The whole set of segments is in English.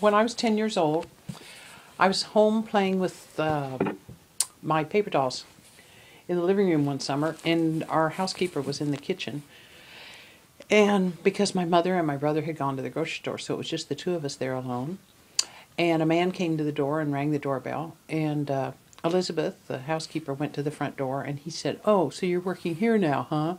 when I was 10 years old, I was home playing with my paper dolls in the living room one summer, and our housekeeper was in the kitchen. And because my mother and my brother had gone to the grocery store, so it was just the two of us there alone. And a man came to the door and rang the doorbell. And Elizabeth, the housekeeper, went to the front door, and he said, "Oh, so you're working here now, huh?"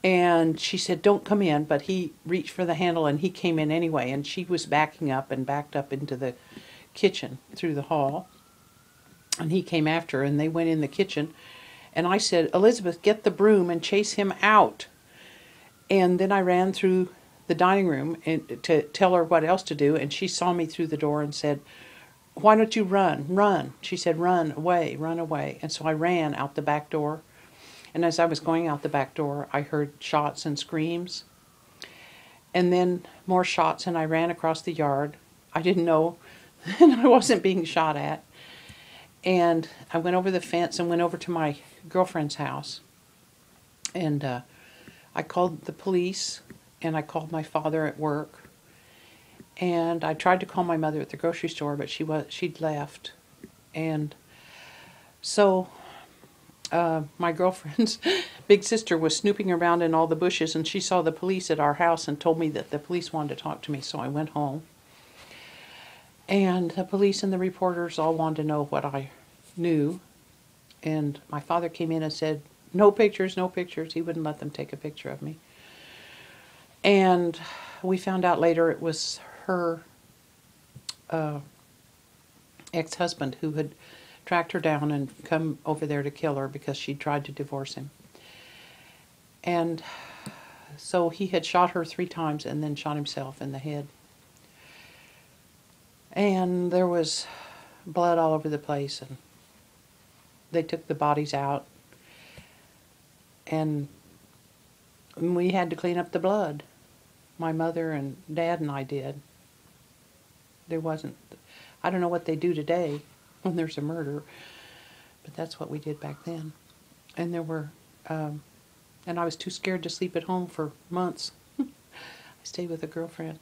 And she said, "Don't come in," but he reached for the handle and he came in anyway, and she was backing up and backed up into the kitchen through the hall. And he came after her, and they went in the kitchen. And I said, "Elizabeth, get the broom and chase him out." And then I ran through the dining room and to tell her what else to do, and she saw me through the door and said, "Why don't you run? Run." She said, "Run away, run away." And so I ran out the back door. And as I was going out the back door, I heard shots and screams. And then more shots, and I ran across the yard. I didn't know that I wasn't being shot at. And I went over the fence and went over to my girlfriend's house. And I called the police, and I called my father at work. And I tried to call my mother at the grocery store, but she'd left. And so my girlfriend's big sister was snooping around in all the bushes, and she saw the police at our house and told me that the police wanted to talk to me, so I went home. And the police and the reporters all wanted to know what I knew. And my father came in and said, "No pictures, no pictures." He wouldn't let them take a picture of me. And we found out later it was her ex-husband who had tracked her down and come over there to kill her because she tried to divorce him. And so he had shot her 3 times and then shot himself in the head. And there was blood all over the place, and they took the bodies out, and we had to clean up the blood. My mother and Dad and I did. There wasn't, I don't know what they do today when there's a murder, but that's what we did back then. And there were, and I was too scared to sleep at home for months. I stayed with a girlfriend.